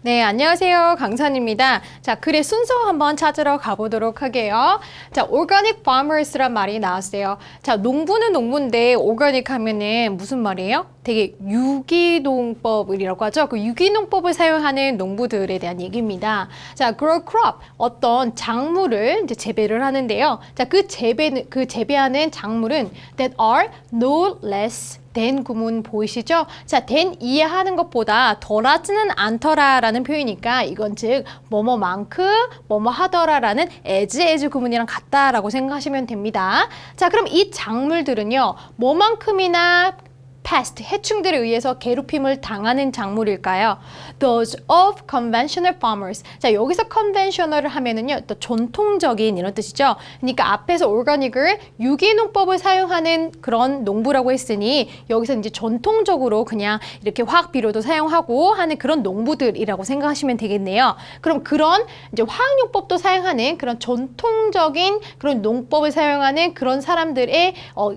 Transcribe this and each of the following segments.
네, 안녕하세요. 강산입니다. 자, 글의 순서 한번 찾으러 가보도록 할게요. 자, organic farmers란 말이 나왔어요. 자, 농부는 농부인데 organic 하면은 무슨 말이에요? 되게 유기농법이라고 하죠. 그 유기농법을 사용하는 농부들에 대한 얘기입니다. 자, grow crop 어떤 작물을 이제 재배를 하는데요. 자, 그 재배하는 작물은 that are no less than 구문 보이시죠? 자, than 이해하는 것보다 덜하지는 않더라라는 표현이니까 이건 즉 뭐뭐만큼 뭐뭐 하더라라는 as 구문이랑 같다라고 생각하시면 됩니다. 자, 그럼 이 작물들은요, 뭐만큼이나 pest, 해충들에 의해서 괴롭힘을 당하는 작물일까요? Those of conventional farmers. 자, 여기서 conventional을 하면은요, 또 전통적인 이런 뜻이죠. 그러니까 앞에서 organic을 유기농법을 사용하는 그런 농부라고 했으니 여기서 이제 전통적으로 그냥 이렇게 화학 비료도 사용하고 하는 그런 농부들이라고 생각하시면 되겠네요. 그럼 그런 이제 화학용법도 사용하는 그런 전통적인 그런 농법을 사용하는 그런 사람들의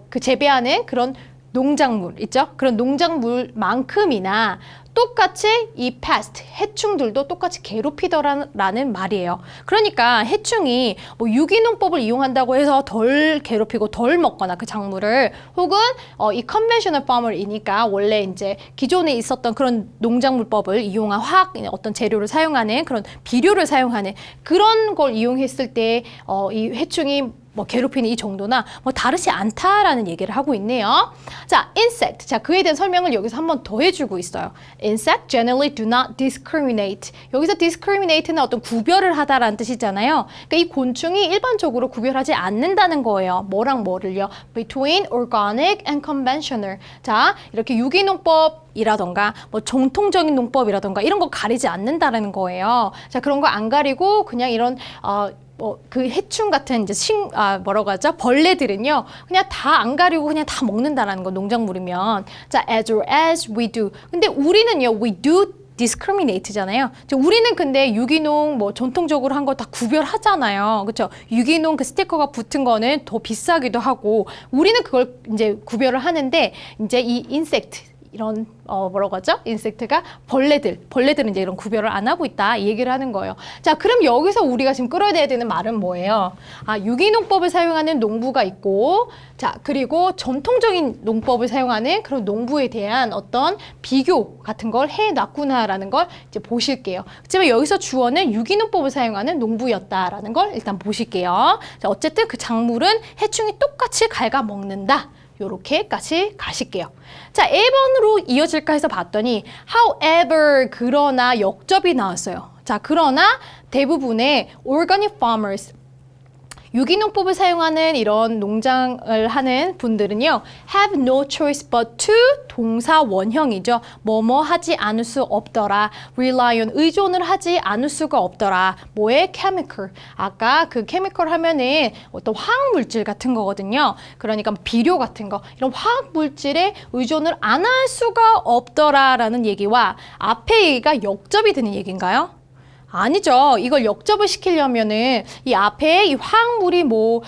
그 재배하는 그런 농작물 있죠? 그런 농작물만큼이나 똑같이 이 pest, 해충들도 똑같이 괴롭히더라는 말이에요. 그러니까 해충이 뭐 유기농법을 이용한다고 해서 덜 괴롭히고 덜 먹거나 그 작물을 혹은 이 conventional farmer이니까 원래 이제 기존에 있었던 그런 농작물법을 이용한 화학 어떤 재료를 사용하는 그런 비료를 사용하는 그런 걸 이용했을 때 이 해충이 뭐 괴롭히는 이 정도나 뭐 다르지 않다라는 얘기를 하고 있네요. 자, insect. 자, 그에 대한 설명을 여기서 한번 더 해주고 있어요. Insect generally do not discriminate. 여기서 discriminate는 어떤 구별을 하다라는 뜻이잖아요. 그러니까 이 곤충이 일반적으로 구별하지 않는다는 거예요. 뭐랑 뭐를요? Between organic and conventional. 자, 이렇게 유기농법이라던가 뭐 정통적인 농법이라던가 이런 거 가리지 않는다라는 거예요. 자, 그런 거 안 가리고 그냥 이런 그 해충 같은 이제 뭐라고 하죠? 벌레들은요, 그냥 다 안 가리고 그냥 다 먹는다라는 거, 농작물이면. 자, as we do. 근데 우리는요, we do discriminate잖아요. 우리는 근데 유기농 뭐 전통적으로 한 거 다 구별하잖아요. 그렇죠? 유기농 그 스티커가 붙은 거는 더 비싸기도 하고, 우리는 그걸 이제 구별을 하는데, 이제 이 인섹트, 이런 뭐라고 하죠? 인섹트가 벌레들은 이제 이런 구별을 안 하고 있다 이 얘기를 하는 거예요. 자, 그럼 여기서 우리가 지금 끌어내야 되는 말은 뭐예요? 아, 유기농법을 사용하는 농부가 있고, 자, 그리고 전통적인 농법을 사용하는 그런 농부에 대한 어떤 비교 같은 걸 해놨구나라는 걸 이제 보실게요. 하지만 여기서 주어는 유기농법을 사용하는 농부였다라는 걸 일단 보실게요. 자, 어쨌든 그 작물은 해충이 똑같이 갉아먹는다. 요렇게까지 가실게요. 자, 1번으로 이어질까 해서 봤더니 however, 그러나 역접이 나왔어요. 자, 그러나 대부분의 organic farmers, 유기농법을 사용하는 이런 농장을 하는 분들은요, have no choice but to 동사 원형이죠. 뭐뭐 하지 않을 수 없더라. rely on 의존을 하지 않을 수가 없더라. 뭐에? chemical. 아까 그 chemical 하면은 어떤 화학 물질 같은 거거든요. 그러니까 비료 같은 거, 이런 화학 물질에 의존을 안 할 수가 없더라라는 얘기와 앞에 얘기가 역접이 되는 얘기인가요? 아니죠. 이걸 역접을 시키려면은 이 앞에 이 화학물이 뭐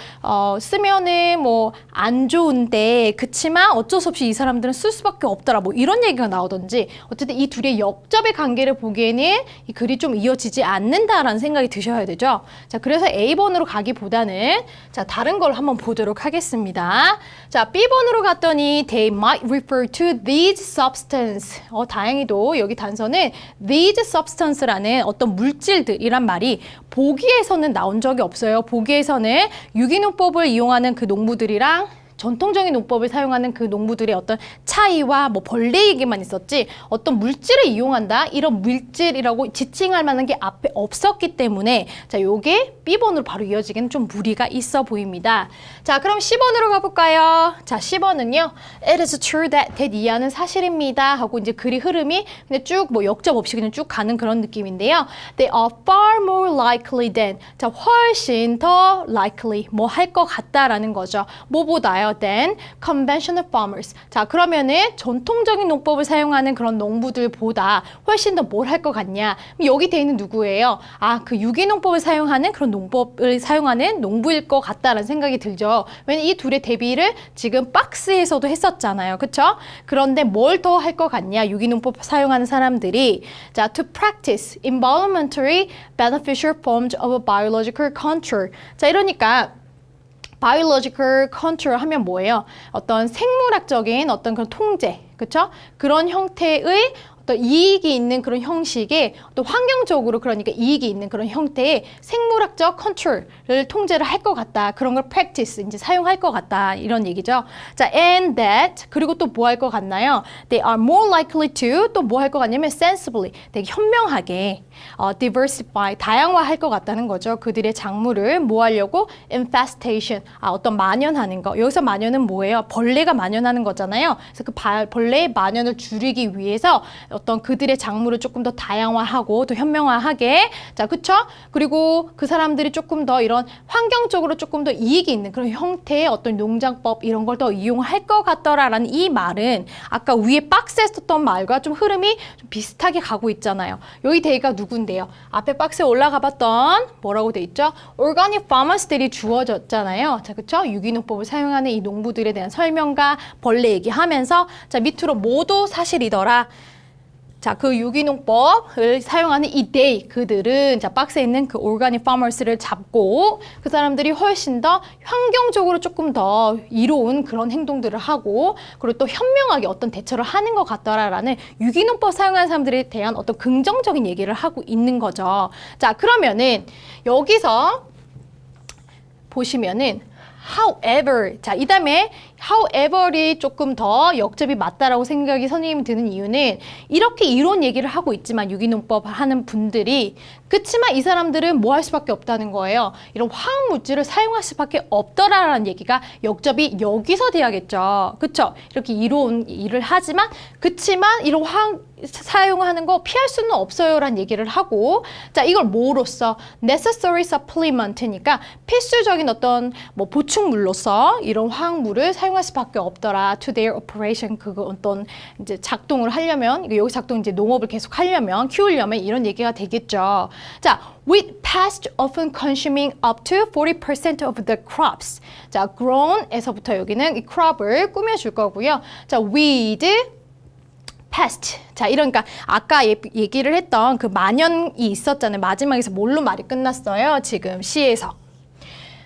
쓰면은 뭐 안 좋은데 그치만 어쩔 수 없이 이 사람들은 쓸 수밖에 없더라. 뭐 이런 얘기가 나오던지 어쨌든 이 둘의 역접의 관계를 보기에는 이 글이 좀 이어지지 않는다라는 생각이 드셔야 되죠. 자, 그래서 A번으로 가기보다는 자, 다른 걸 한번 보도록 하겠습니다. 자, B번으로 갔더니 they might refer to these substance. 다행히도 여기 단서는 these substance라는 어떤 물질들이란 말이 보기에서는 나온 적이 없어요. 보기에서는 유기농법을 이용하는 그 농부들이랑 전통적인 농법을 사용하는 그 농부들의 어떤 차이와 뭐 벌레 얘기만 있었지 어떤 물질을 이용한다 이런 물질이라고 지칭할 만한 게 앞에 없었기 때문에 자, 요게 B번으로 바로 이어지기는 좀 무리가 있어 보입니다. 자, 그럼 C번으로 가볼까요? 자, C번은요, it is true that 이하는 사실입니다 하고 이제 글이 흐름이 근데 쭉 뭐 역접 없이 그냥 쭉 가는 그런 느낌인데요. They are far more likely than. 자, 훨씬 더 likely 뭐 할 것 같다라는 거죠. 뭐보다요. than conventional farmers. 자, 그러면은 전통적인 농법을 사용하는 그런 농부들보다 훨씬 더 뭘 할 것 같냐? 여기 돼 있는 누구예요? 아, 그 유기농법을 사용하는 그런 농법을 사용하는 농부일 것 같다라는 생각이 들죠. 왜냐면 이 둘의 대비를 지금 박스에서도 했었잖아요. 그쵸? 그런데 뭘 더 할 것 같냐? 유기농법 사용하는 사람들이 자, to practice environmentally beneficial forms of biological control. 자, 이러니까 biological control 하면 뭐예요? 어떤 생물학적인 어떤 그런 통제, 그쵸? 그런 형태의 어떤 이익이 있는 그런 형식의 또 환경적으로 그러니까 이익이 있는 그런 형태의 생물학적 컨트롤을 통제를 할 것 같다. 그런 걸 practice 이제 사용할 것 같다. 이런 얘기죠. 자, and that 그리고 또 뭐 할 것 같나요? They are more likely to 또 뭐 할 것 같냐면 sensibly 되게 현명하게 diversify 다양화할 것 같다는 거죠. 그들의 작물을 뭐 하려고 infestation 어떤 만연하는 거. 여기서 만연은 뭐예요? 벌레가 만연하는 거잖아요. 그래서 그 벌레의 만연을 줄이기 위해서 어떤 그들의 작물을 조금 더 다양화하고 또 현명화하게 자, 그쵸? 그리고 그 사람들이 조금 더 이런 환경적으로 조금 더 이익이 있는 그런 형태의 어떤 농장법 이런 걸 더 이용할 것 같더라라는 이 말은 아까 위에 박스에 썼던 말과 좀 흐름이 좀 비슷하게 가고 있잖아요. 여기 대가 누군데요? 앞에 박스에 올라가 봤던 뭐라고 돼 있죠? organic farmers들이 주어졌잖아요. 자, 그쵸? 유기농법을 사용하는 이 농부들에 대한 설명과 벌레 얘기하면서 자, 밑으로 모두 사실이더라. 자, 그 유기농법을 사용하는 이 they, 그들은 자, 박스에 있는 그 organic farmers를 잡고 그 사람들이 훨씬 더 환경적으로 조금 더 이로운 그런 행동들을 하고 그리고 또 현명하게 어떤 대처를 하는 것 같더라라는 유기농법 사용하는 사람들에 대한 어떤 긍정적인 얘기를 하고 있는 거죠. 자, 그러면은 여기서 보시면은 however, 자, 이 다음에 however이 조금 더 역접이 맞다라고 생각이 선생님이 드는 이유는 이렇게 이론 얘기를 하고 있지만 유기농법 하는 분들이 그치만 이 사람들은 뭐 할 수밖에 없다는 거예요. 이런 화학 물질을 사용할 수밖에 없더라라는 얘기가 역접이 여기서 돼야겠죠. 그쵸? 이렇게 이론 일을 하지만 그치만 이런 화학 사용하는 거 피할 수는 없어요라는 얘기를 하고 자, 이걸 뭐로써 necessary supplement니까 필수적인 어떤 뭐 보충물로서 이런 화학물을 사용할 수밖에 없더라. to their operation 그거 어떤 이제 작동을 하려면 여기 작동 이제 농업을 계속 하려면 키우려면 이런 얘기가 되겠죠. 자, with past often consuming up to 40% of the crops. 자, grown에서부터 여기는 이 crop을 꾸며줄 거고요. 자, with pest. 자, 이러니까 아까 얘기를 했던 그 만연이 있었잖아요. 마지막에서 뭘로 말이 끝났어요? 지금 시에서.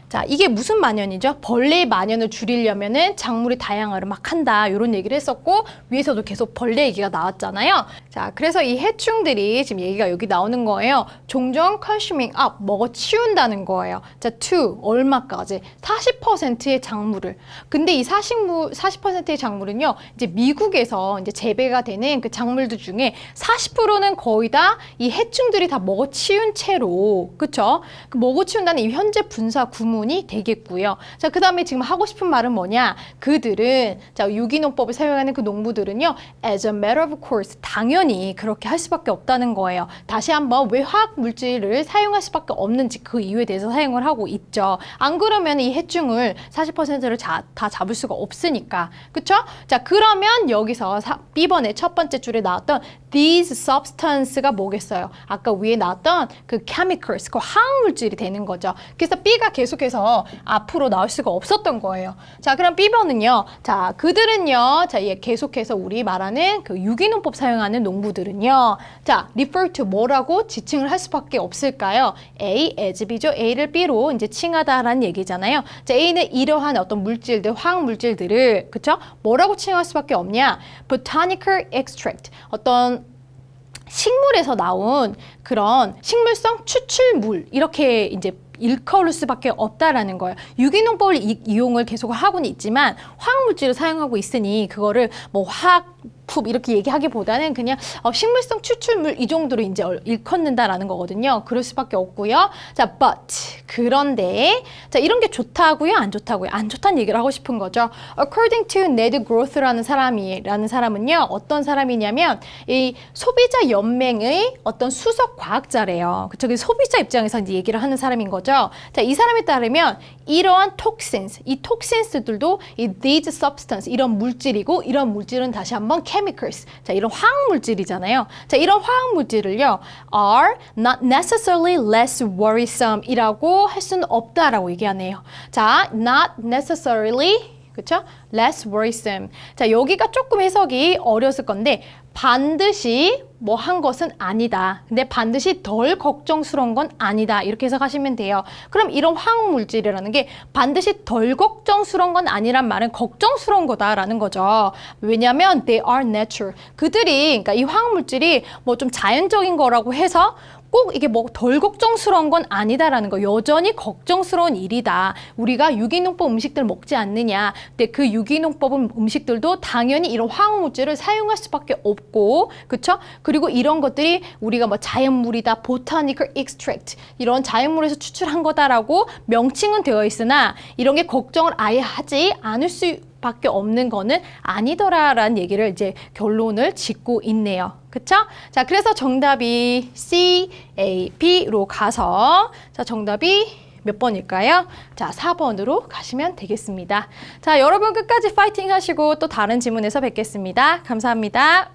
자, 이게 무슨 만연이죠? 벌레의 만연을 줄이려면은 작물이 다양화를 막 한다. 이런 얘기를 했었고 위에서도 계속 벌레 얘기가 나왔잖아요. 자, 그래서 이 해충들이 지금 얘기가 여기 나오는 거예요. 종종 consuming up, 먹어 치운다는 거예요. 자, to 얼마까지? 40%의 작물을. 근데 이 40%의 작물은요. 이제 미국에서 이제 재배가 되는 그 작물들 중에 40%는 거의 다 이 해충들이 다 먹어 치운 채로, 그쵸? 그 먹어 치운다는 이 현재 분사 구문이 되겠고요. 자, 그 다음에 지금 하고 싶은 말은 뭐냐? 그들은, 자, 유기농법을 사용하는 그 농부들은요, as a matter of course, 당연히 그렇게 할 수밖에 없다는 거예요. 다시 한번 왜 화학 물질을 사용할 수밖에 없는지 그 이유에 대해서 사용을 하고 있죠. 안 그러면 이 해충을 40%를 다 잡을 수가 없으니까. 그쵸? 자, 그러면 여기서 B번의 첫 번째 줄에 나왔던 these substance가 뭐겠어요? 아까 위에 나왔던 그 chemicals, 그 화학 물질이 되는 거죠. 그래서 B가 계속해서 앞으로 나올 수가 없었던 거예요. 자, 그럼 B번은요. 자, 그들은요. 자, 계속해서 우리 말하는 그 유기농법 사용하는 농부들은요. 자, refer to 뭐라고 지칭을 할 수밖에 없을까요? A, as B죠. A를 B로 이제 칭하다라는 얘기잖아요. 자, A는 이러한 어떤 물질들, 화학 물질들을, 그쵸? 뭐라고 칭할 수밖에 없냐? botanical extract. 어떤 식물에서 나온 그런 식물성 추출물 이렇게 이제 일컬을 수밖에 없다라는 거예요. 유기농법을 이용을 계속 하고는 있지만 화학물질을 사용하고 있으니 그거를 뭐 화학 푸 이렇게 얘기하기보다는 그냥 식물성 추출물 이 정도로 이제 일컫는다라는 거거든요. 그럴 수밖에 없고요. 자, but 그런데 자 이런 게 좋다고요, 안 좋다고요? 안 좋다는 얘기를 하고 싶은 거죠. According to Ned Groth라는 사람은요, 어떤 사람이냐면 이 소비자 연맹의 어떤 수석 과학자래요. 그쵸? 소비자 입장에서 이제 얘기를 하는 사람인 거죠. 자, 이 사람에 따르면 이러한 toxins, 이 toxins들도 이 these substance 이런 물질이고 이런 물질은 다시 한번 chemicals. 자, 이런 화학 물질이잖아요. 자, 이런 화학 물질을요, are not necessarily less worrisome이라고 할 수는 없다라고 얘기하네요. 자, not necessarily 그쵸? less worrisome. 자, 여기가 조금 해석이 어려웠을 건데 반드시 뭐 한 것은 아니다. 근데 반드시 덜 걱정스러운 건 아니다. 이렇게 해석하시면 돼요. 그럼 이런 화학 물질이라는 게 반드시 덜 걱정스러운 건 아니란 말은 걱정스러운 거다라는 거죠. 왜냐하면 they are natural. 그들이 그러니까 이 화학 물질이 뭐 좀 자연적인 거라고 해서 꼭 이게 뭐 덜 걱정스러운 건 아니다라는 거. 여전히 걱정스러운 일이다. 우리가 유기농법 음식들 먹지 않느냐. 근데 그 유기농법 음식들도 당연히 이런 화학물질을 사용할 수밖에 없고, 그쵸? 그리고 이런 것들이 우리가 뭐 자연물이다, botanical extract 이런 자연물에서 추출한 거다라고 명칭은 되어 있으나 이런 게 걱정을 아예 하지 않을 수 밖에 없는 거는 아니더라라는 얘기를 이제 결론을 짓고 있네요. 그쵸? 자, 그래서 정답이 C, A, B로 가서 자, 정답이 몇 번일까요? 자, 4번으로 가시면 되겠습니다. 자, 여러분 끝까지 파이팅 하시고 또 다른 지문에서 뵙겠습니다. 감사합니다.